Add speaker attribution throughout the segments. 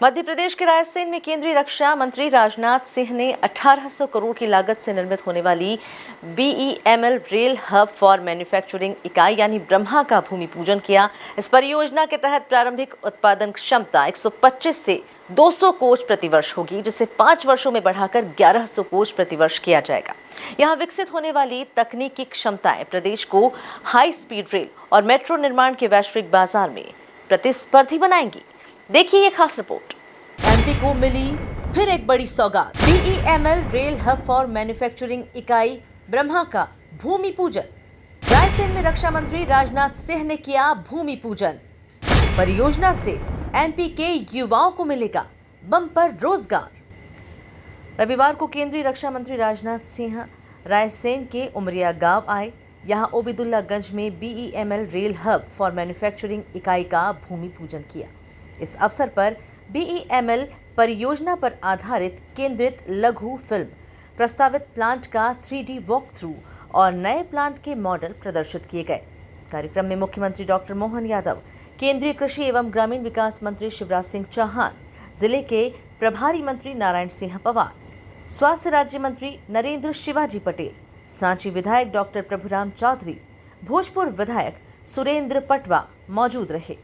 Speaker 1: मध्य प्रदेश के रायसेन में केंद्रीय रक्षा मंत्री राजनाथ सिंह ने 1800 करोड़ की लागत से निर्मित होने वाली BEML rail hub for manufacturing इकाई यानी ब्रह्मा का भूमि पूजन किया। इस परियोजना के तहत प्रारंभिक उत्पादन क्षमता 125 से 200 कोच प्रतिवर्ष होगी, जिसे 5 वर्षों में बढ़ाकर 1100 कोच प्रतिवर्ष किया जाएगा। यहाँ विकसित होने वाली तकनीकी क्षमताएं प्रदेश को हाई स्पीड रेल और मेट्रो निर्माण के वैश्विक बाजार में प्रतिस्पर्धी बनाएंगी। देखिए ये खास रिपोर्ट। एमपी को मिली फिर एक बड़ी सौगात। BEML rail hub for manufacturing इकाई ब्रह्मा का भूमि पूजन। रायसेन में रक्षा मंत्री राजनाथ सिंह ने किया भूमि पूजन। परियोजना से एमपी के युवाओं को मिलेगा बम्पर रोजगार। रविवार को केंद्रीय रक्षा मंत्री राजनाथ सिंह रायसेन के उमरिया गांव आए। यहां ओबिदुल्लागंज में BEML rail hub for manufacturing इकाई का भूमि पूजन किया। इस अवसर पर BEML परियोजना पर आधारित केंद्रित लघु फिल्म, प्रस्तावित प्लांट का 3D वॉक थ्रू और नए प्लांट के मॉडल प्रदर्शित किए गए। कार्यक्रम में मुख्यमंत्री डॉक्टर मोहन यादव, केंद्रीय कृषि एवं ग्रामीण विकास मंत्री शिवराज सिंह चौहान, जिले के प्रभारी मंत्री नारायण सिंह पवार, स्वास्थ्य राज्य मंत्री नरेंद्र शिवाजी पटेल, सांची विधायक डॉक्टर प्रभुराम चौधरी, भोजपुर विधायक सुरेंद्र पटवा मौजूद रहे।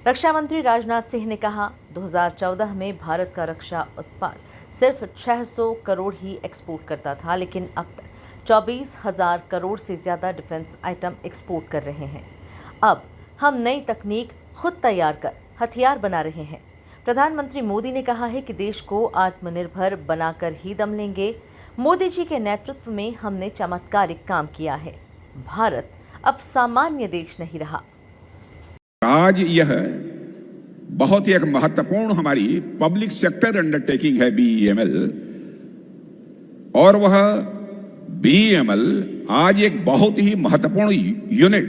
Speaker 1: रक्षा मंत्री राजनाथ सिंह ने कहा, 2014 में भारत का रक्षा उत्पाद सिर्फ 600 करोड़ ही एक्सपोर्ट करता था, लेकिन अब तक 24,000 करोड़ से ज़्यादा डिफेंस आइटम एक्सपोर्ट कर रहे हैं। अब हम नई तकनीक खुद तैयार कर हथियार बना रहे हैं। प्रधानमंत्री मोदी ने कहा है कि देश को आत्मनिर्भर बनाकर ही दम लेंगे। मोदी जी के नेतृत्व में हमने चमत्कारिक काम किया है। भारत अब सामान्य देश नहीं रहा।
Speaker 2: आज यह बहुत ही एक महत्वपूर्ण हमारी पब्लिक सेक्टर अंडरटेकिंग है BEML, और वह BEML आज एक बहुत ही महत्वपूर्ण यूनिट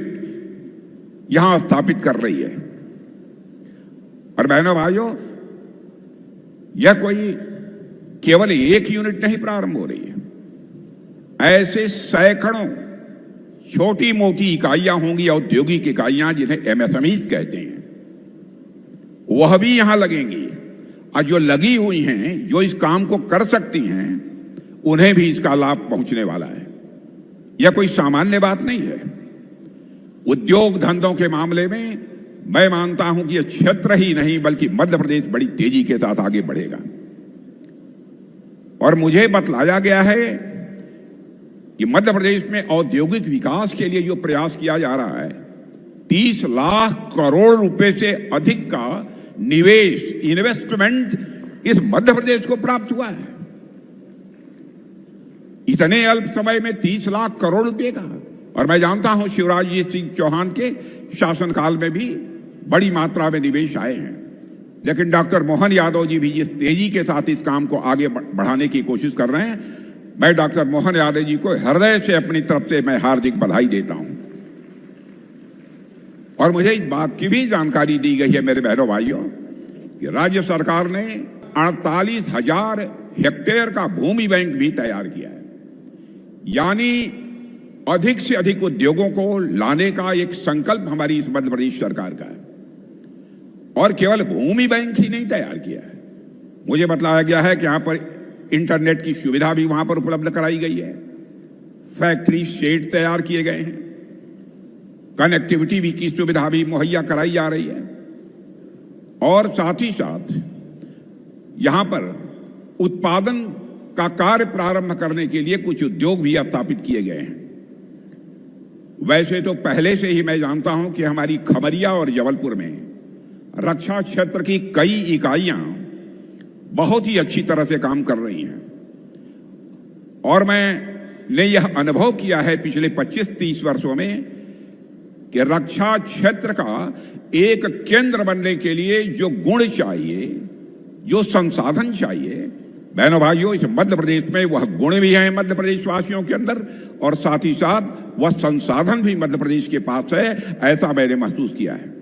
Speaker 2: यहां स्थापित कर रही है। और बहनों भाइयों, यह कोई केवल एक यूनिट नहीं प्रारंभ हो रही है। ऐसे सैकड़ों छोटी मोटी इकाइयां होंगी, औद्योगिक इकाइयां जिन्हें MSMEs कहते हैं, वह भी यहां लगेंगी। और जो लगी हुई हैं, जो इस काम को कर सकती हैं, उन्हें भी इसका लाभ पहुंचने वाला है। यह कोई सामान्य बात नहीं है। उद्योग धंधों के मामले में मैं मानता हूं कि यह क्षेत्र ही नहीं बल्कि मध्य प्रदेश बड़ी तेजी के साथ आगे बढ़ेगा। और मुझे बतलाया गया है कि मध्य प्रदेश में औद्योगिक विकास के लिए जो प्रयास किया जा रहा है, 30 लाख करोड़ रुपए से अधिक का निवेश, इन्वेस्टमेंट इस मध्य प्रदेश को प्राप्त हुआ है। इतने अल्प समय में 30 लाख करोड़ रुपए का। और मैं जानता हूं शिवराज जी सिंह चौहान के शासनकाल में भी बड़ी मात्रा में निवेश आए हैं, लेकिन डॉक्टर मोहन यादव जी भी जिस तेजी के साथ इस काम को आगे बढ़ाने की कोशिश कर रहे हैं, मैं डॉक्टर मोहन यादव जी को हृदय से अपनी तरफ से मैं हार्दिक बधाई देता हूं। और मुझे इस बात की भी जानकारी दी गई है मेरे बहनों भाइयों कि राज्य सरकार ने 48,000 हेक्टेयर का भूमि बैंक भी तैयार किया है। यानी अधिक से अधिक उद्योगों को लाने का एक संकल्प हमारी इस मध्य प्रदेश सरकार का है। और केवल भूमि बैंक ही नहीं तैयार किया है, मुझे बतलाया गया है कि यहां पर इंटरनेट की सुविधा भी वहां पर उपलब्ध कराई गई है, फैक्ट्री शेड तैयार किए गए हैं, कनेक्टिविटी भी की सुविधा भी मुहैया कराई जा रही है, और साथ ही साथ यहां पर उत्पादन का कार्य प्रारंभ करने के लिए कुछ उद्योग भी स्थापित किए गए हैं। वैसे तो पहले से ही मैं जानता हूं कि हमारी खमरिया और जबलपुर में रक्षा क्षेत्र की कई इकाइयां बहुत ही अच्छी तरह से काम कर रही हैं, और मैंने यह अनुभव किया है पिछले 25-30 वर्षों में कि रक्षा क्षेत्र का एक केंद्र बनने के लिए जो गुण चाहिए, जो संसाधन चाहिए, बहनों भाइयों, इस मध्य प्रदेश में वह गुण भी हैं मध्य प्रदेश वासियों के अंदर, और साथ ही साथ वह संसाधन भी मध्य प्रदेश के पास है, ऐसा मैंने महसूस किया है।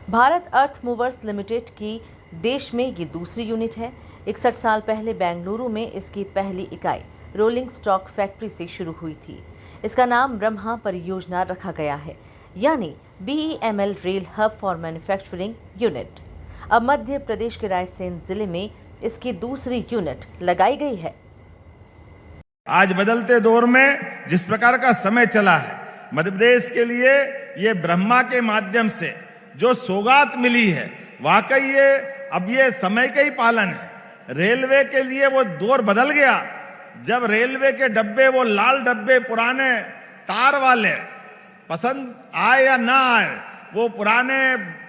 Speaker 1: भारत अर्थ मूवर्स लिमिटेड की देश में ये दूसरी यूनिट है। 61 साल पहले बेंगलुरु में इसकी पहली इकाई रोलिंग स्टॉक फैक्ट्री से शुरू हुई थी। इसका नाम ब्रह्मा परियोजना रखा गया है, यानी BEML rail hub for manufacturing unit. अब मध्य प्रदेश के रायसेन जिले में इसकी दूसरी यूनिट लगाई गई है।
Speaker 3: आज बदलते दौर में जिस प्रकार का समय चला है, मध्य प्रदेश के लिए ये ब्रह्मा के माध्यम से जो सौगात मिली है, वाकई ये समय का ही पालन है। रेलवे के लिए वो दौर बदल गया, जब रेलवे के डब्बे, वो लाल डब्बे पुराने तार वाले, पसंद आए या ना आए, वो पुराने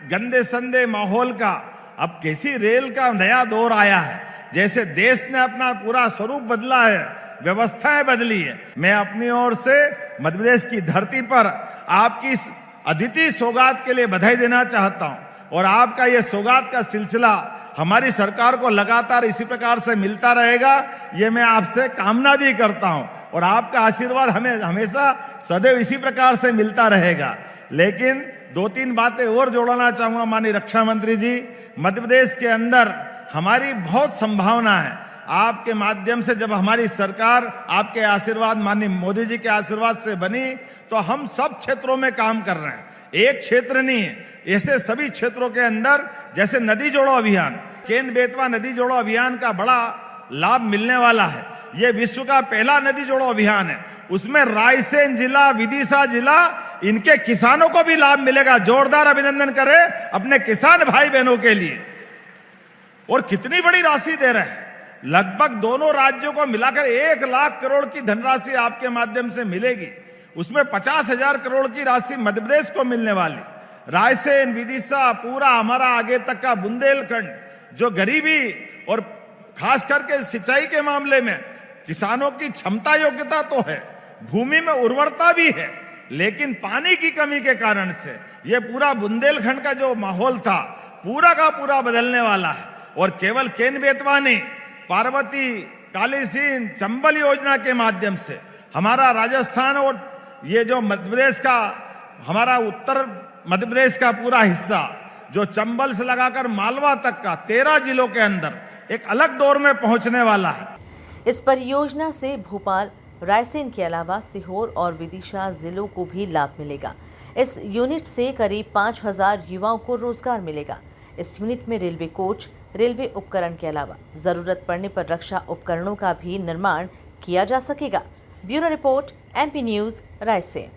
Speaker 3: गंदे संदे माहौल का, अब कैसी रेल का नया दौर आया है। जैसे देश ने अपना पूरा स्वरूप बदला है, व्यवस्थाएं बदली है। मैं अपनी ओर से मध्य प्रदेश की धरती पर आपकी इस अद्वितीय सौगात के लिए बधाई देना चाहता हूं, और आपका ये सौगात का सिलसिला हमारी सरकार को लगातार इसी प्रकार से मिलता रहेगा, ये मैं आपसे कामना भी करता हूं, और आपका आशीर्वाद हमें हमेशा सदैव इसी प्रकार से मिलता रहेगा। लेकिन 2-3 बातें और जोड़ना चाहूंगा माननीय रक्षा मंत्री जी। मध्य प्रदेश के अंदर हमारी बहुत संभावना है, आपके माध्यम से जब हमारी सरकार आपके आशीर्वाद, माननीय मोदी जी के आशीर्वाद से बनी, तो हम सब क्षेत्रों में काम कर रहे हैं। एक क्षेत्र नहीं है, ऐसे सभी क्षेत्रों के अंदर, जैसे नदी जोड़ो अभियान, केन बेतवा नदी जोड़ो अभियान का बड़ा लाभ मिलने वाला है। यह विश्व का पहला नदी जोड़ो अभियान है, उसमें रायसेन जिला, विदिशा जिला, इनके किसानों को भी लाभ मिलेगा। जोरदार अभिनंदन करें अपने किसान भाई बहनों के लिए। और कितनी बड़ी राशि दे रहे हैं, लगभग दोनों राज्यों को मिलाकर 1 लाख करोड़ की धनराशि आपके माध्यम से मिलेगी। उसमें 50,000 करोड़ की राशि मध्य प्रदेश को मिलने वाली। रायसेन, विदिशा, पूरा हमारा आगे तक का बुंदेलखंड, जो गरीबी और खास करके सिंचाई के मामले में किसानों की क्षमता योग्यता तो है, भूमि में उर्वरता भी है, लेकिन पानी की कमी के कारण से यह पूरा बुंदेलखंड का जो माहौल था पूरा का पूरा बदलने वाला है। और केवल केन बेतवा नहीं, पार्वती, कालीसीन, चंबल योजना के माध्यम से हमारा राजस्थान और ये जो मध्य प्रदेश का, हमारा उत्तर मध्य प्रदेश का पूरा हिस्सा, जो चंबल से लगाकर मालवा तक का 13 जिलों के अंदर एक अलग दौर में पहुंचने वाला है।
Speaker 1: इस परियोजना से भोपाल, रायसेन के अलावा सीहोर और विदिशा जिलों को भी लाभ मिलेगा। इस यूनिट से करीब 5,000 युवाओं को रोजगार मिलेगा। इस यूनिट में रेलवे कोच, रेलवे उपकरण के अलावा जरूरत पड़ने पर रक्षा उपकरणों का भी निर्माण किया जा सकेगा। Bureau report, MP news, Raisen.